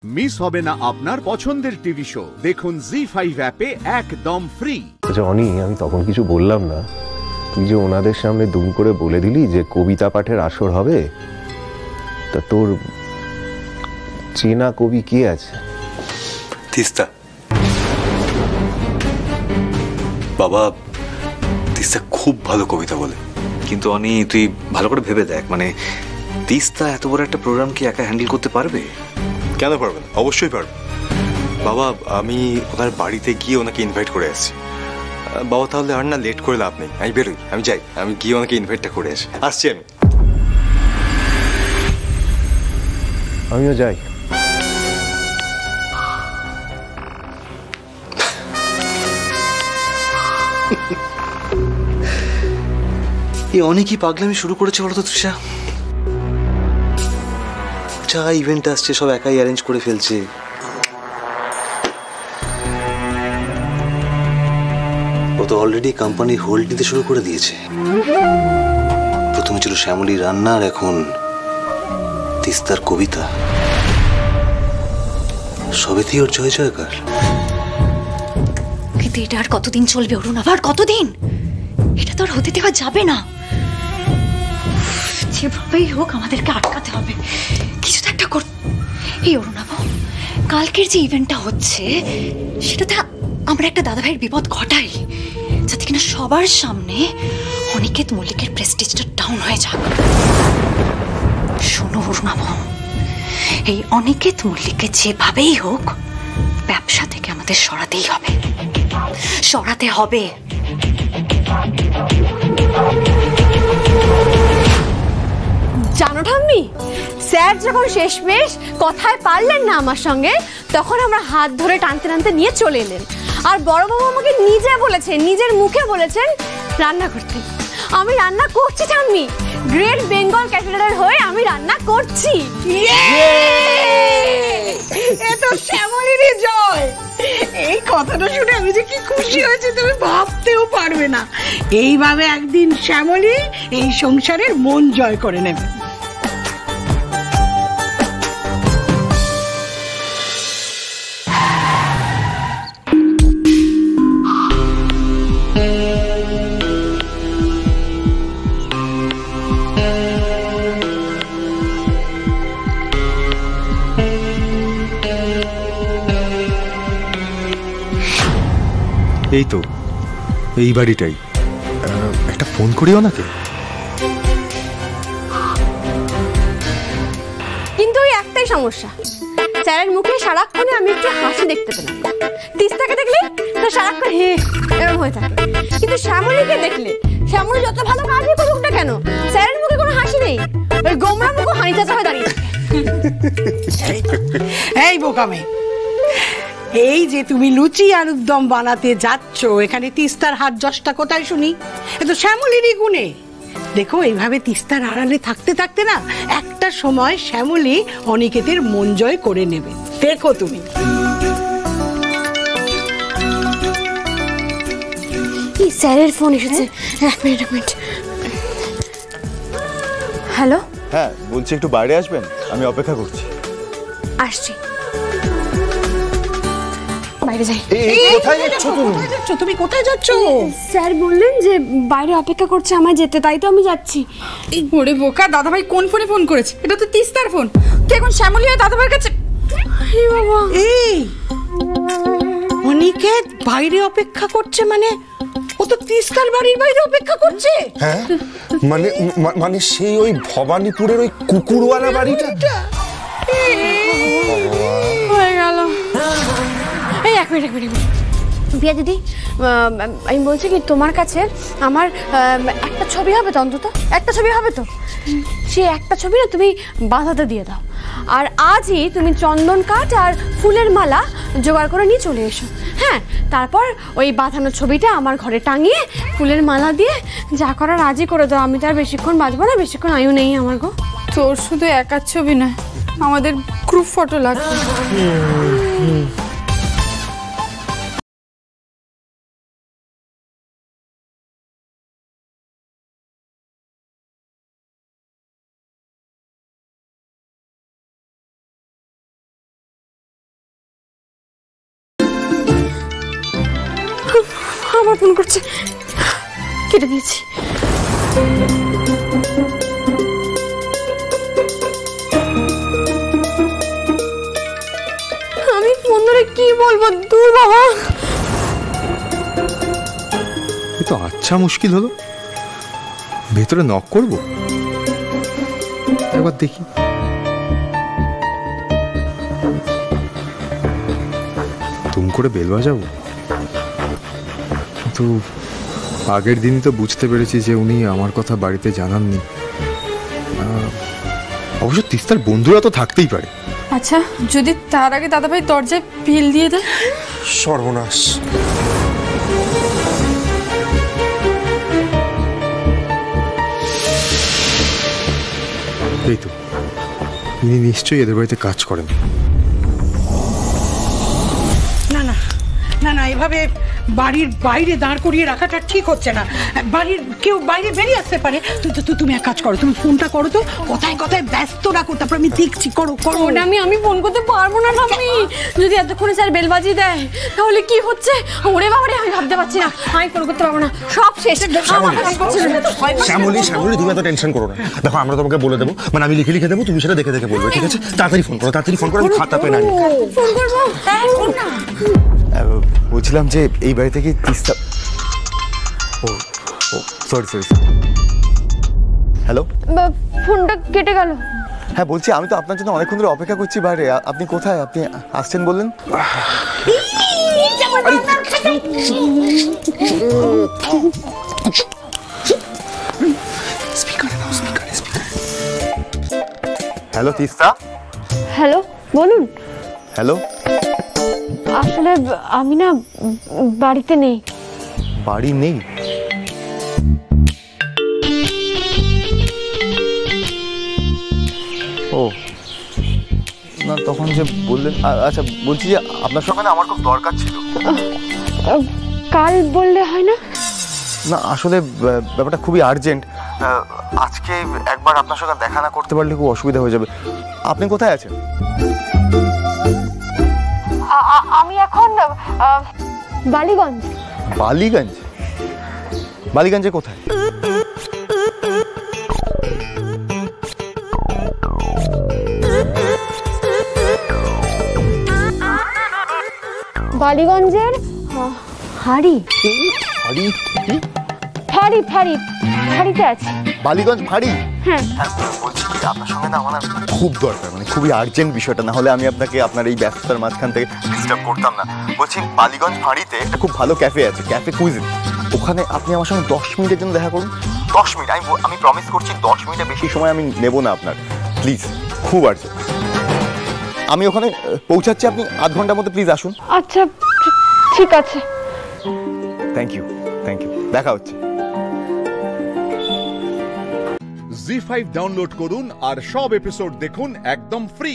Miss হবে না আপনার পছন্দের টিভি শো। দেখুন জি5 অ্যাপে একদম ফ্রি। আচ্ছা অনি, আমি তখন কিছু বললাম না, তুই যে ওনাদের সামনে দুম করে বলে দিলি যে কবিতা পাঠের আসর হবে, তা তোর চেনা কবি কে আছে? তিস্তা। বাবা, তিস্তা খুব ভালো কবিতা বলে। কিন্তু অনি, তুই ভালো করে ভেবে দেখ, মানে তিস্তা এত বড় একটা প্রোগ্রাম কি একা হ্যান্ডেল করতে পারবে? কেন পারবে না? অবশ্যই পারবে বাবা। আমি ওনার বাড়িতে গিয়ে ওনাকে ইনভাইট করে আসছি। বাবা তাহলে আর না লেট করে লাভ নেই, আমি বেরোই, আমি যাই, আমি গিয়ে ওনাকে ইনভাইটটা করে আসছি আমি। আমিও যাই। এই অনেকই পাগলামি শুরু করেছে বলো তো তৃষা। যা ইভেন্ট আসছে সব একাই অ্যারেঞ্জ করে ফেলছে। ও তো অলরেডি কোম্পানি হোল্ড নিতে শুরু করে দিয়েছে। প্রথমে ছিল শ্যামলী রান্না, আর এখন তিস্তার কবিতা। সবেতেই ওর জয় জয়কার। কিন্তু এটা আর কতদিন চলবে অরুণ? আবার কতদিন? এটা তো আর হতে দেওয়া যাবে না। যেভাবেই হোক আমাদেরকে আটকাতে হবে, কিছু তো একটা কর। এই অরুণাভ, কালকের যে ইভেন্টটা হচ্ছে সেটাতে আমরা একটা দাদাভাইয়ের বিপদ ঘটাই, যাতে কিনা সবার সামনে অনিকেত মল্লিকের প্রেস্টিজটা ডাউন হয়ে যাক। শোনো অরুণাভ, এই অনিকেত মল্লিককে যেভাবেই হোক ব্যবসা থেকে আমাদের সরাতেই হবে, সরাতে হবে। জানো ঠাম্মি, স্যার যখন শেষমেশ কথায় পারলেন না আমার সঙ্গে, তখন আমরা হাত ধরে টানতে টানতে নিয়ে চলে এলেন। আর বড়বাবু আমাকে নিজে বলেছেন, নিজের মুখে বলেছেন রান্না করতে। আমি রান্না করছি ঠাম্মি, গ্রেট বেঙ্গল ক্যাথেড্রালের হয়ে আমি রান্না করছি। এ তো শ্যামলীরই জয়। এই কথাটা শুনে আমি যে কি খুশি হয়েছি তুমি ভাবতেও পারবে না। এইভাবে একদিন শ্যামলী এই সংসারের মন জয় করে নেবে। এই তো এই বাড়িটাই। একটা ফোন করি ওনাকে। কিন্তু ওই একটাই সমস্যা, স্যারের মুখে সারাক্ষণে আমি একটু হাসি দেখতে পেলাম। তিস্তাকে দেখলে তো সারাক্ষণ হে এরকম হয়ে থাকে, কিন্তু শ্যামলীকে দেখলে, শ্যামলী যত ভালো কাজই করুক না কেন, স্যারের মুখে কোনো হাসি নেই, ওই গোমরা মুখ হানি চাচা হয়ে দাঁড়িয়ে থাকে। এই বোকামে, এই যে তুমি লুচি আলুর দম বানাতে যাচ্ছ, এখানে তিস্তার হাত যশটা কোথায় শুনি? এ তো শ্যামলীরই গুণে। দেখো, এইভাবে তিস্তার আড়ালে থাকতে থাকতে না একটা সময় শ্যামলী অনিকেতের মন জয় করে নেবে, দেখো তুমি। স্যারের ফোন এসেছে, এক মিনিট। হ্যালো। হ্যাঁ বলছি, একটু বাইরে আসবেন, আমি অপেক্ষা করছি। আসছি, বাইরে যাই। কোথায় যাচ্ছ তুমি? তুমি কোথায় যাচ্ছ? স্যার বললেন যে বাইরে অপেক্ষা করছে আমায় যেতে, তাই তো আমি যাচ্ছি। ওরে বোকা, দাদাভাই কোন ফোনে ফোন করেছে? এটা তো তিস্তার ফোন। তুই এখন শ্যামলী আর দাদাভাইয়ের কাছে। বাবা, এই অনিকেত বাইরে অপেক্ষা করছে মানে ও তো তিস্তার বাড়ির বাইরে অপেক্ষা করছে। হ্যাঁ, মানে মানে সেই ওই ভবানীপুরের ওই কুকুরওয়ালা বাড়িটা। হয়ে গেল। এই এক মিনিট প্রিয়া দিদি, আমি বলছি কি, তোমার কাছে আমার একটা ছবি হবে তো, অন্তত একটা ছবি হবে তো? সে একটা ছবি না তুমি বাঁধাতে দিয়ে দাও, আর আজই তুমি চন্দন কাঠ আর ফুলের মালা জোগাড় করে নিয়ে চলে এসো। হ্যাঁ, তারপর ওই বাঁধানো ছবিটা আমার ঘরে টাঙিয়ে ফুলের মালা দিয়ে যা করার আজই করে দাও। আমি তো আর বেশিক্ষণ বাঁচবো না, বেশিক্ষণ আয়ু নেই আমার গো। তোর শুধু একার ছবি না, আমাদের গ্রুপ ফটো লাগবে। আবার ফোন করছে, কেটে দিয়েছি। আমি ফোন ধরে কি বলবো? দূর বাবা। এ তো আচ্ছা মুশকিল হলো, ভেতরে নক করব, একবার দেখি। তুম করে বেল বাজাবো, কিন্তু আগের দিনই তো বুঝতে পেরেছি যে উনি আমার কথা বাড়িতে জানাননি। অবশ্য তিস্তার বন্ধুরা তো থাকতেই পারে। আচ্ছা, যদি তার আগে দাদাভাই দরজায় বেল দিয়ে দেয়? সর্বনাশ। এই তো, ইনি নিশ্চয়ই এদের বাড়িতে কাজ করেন। না না না না, এভাবে বাড়ির বাইরে দাঁড় করিয়ে রাখাটা ঠিক হচ্ছে না। বাড়ির কেউ বাইরে বেরিয়ে আসতে পারে। তুমি এক কাজ করো, তুমি ফোনটা করো তো, কথায় কথায় ব্যস্ত রাখো, তারপর আমি দেখছি। করো করো। ওটা আমি ফোন করতে পারবো না ঠাম্মি। যদি এতক্ষণে স্যার বেল বাজিয়ে দেয় তাহলে কি হচ্ছে? ওরে বাবারে, আমি ভাবতে পারছি না, আমি ফোন করতে পারবো না, সব শেষ। শ্যামলী, তুমি এত টেনশন করো না। দেখো, আমরা তোমাকে বলে দেবো, মানে আমি লিখে লিখে দেবো, তুমি সেটা দেখে দেখে বলবে, ঠিক আছে? তাড়াতাড়ি ফোন করো, তাড়াতাড়ি ফোন করো, আমি খাতা পেন আনি। ফোন করবো। বলছিলাম যে এই বাড়ি থেকে তিস্তা, ও সরি। হ্যালো, ফোনটা কেটে গেল। হ্যাঁ বলছি, আমি তো আপনার জন্য অনেকক্ষণ ধরে অপেক্ষা করছি বাইরে। আপনি কোথায়? আপনি আসছেন বললেন। হ্যালো তিস্তা। হ্যালো, বলুন। হ্যালো, আসলে আমি না বাড়িতে নেই। বাড়ি নেই? ও না, তখন যে বললেন। আচ্ছা, বলছি যে আপনার সঙ্গে না আমার খুব দরকার ছিল। কাল বললে হয় না? না, আসলে ব্যাপারটা খুবই আর্জেন্ট। আজকে একবার আপনার সঙ্গে দেখা না করতে পারলে খুব অসুবিধা হয়ে যাবে। আপনি কোথায় আছেন? আমি এখন বালিগঞ্জ। বালিগঞ্জ? বালিগঞ্জে কোথায়? বালিগঞ্জের হাড়ি। ফাঁড়িতে আছে। বালিগঞ্জ ফাঁড়ি? হ্যাঁ। বলছি কি, আপনার সঙ্গে না আমার খুব দরকার, মানে খুবই আর্জেন্ট বিষয়টা, না হলে আমি আপনাকে আপনার এই ব্যস্ততার মাঝখান থেকে ডিস্টার্ব করতাম না। বলছি, বালিগঞ্জ ফাঁড়িতে একটা খুব ভালো ক্যাফে আছে, ক্যাফে কুইজিন। ওখানে আপনি আমার সঙ্গে 10 মিনিটের জন্য দেখা করুন। 10 মিনিট, আমি প্রমিস করছি, 10 মিনিটের বেশি সময় আমি নেব না আপনার। প্লিজ, খুব আর্জেন্ট। আমি ওখানে পৌঁছাচ্ছি, আপনি আধ ঘন্টার মধ্যে প্লিজ আসুন। আচ্ছা, ঠিক আছে। Thank you. দেখা হচ্ছে। জি5 ডাউনলোড করুন আর সব এপিসোড দেখুন একদম ফ্রি।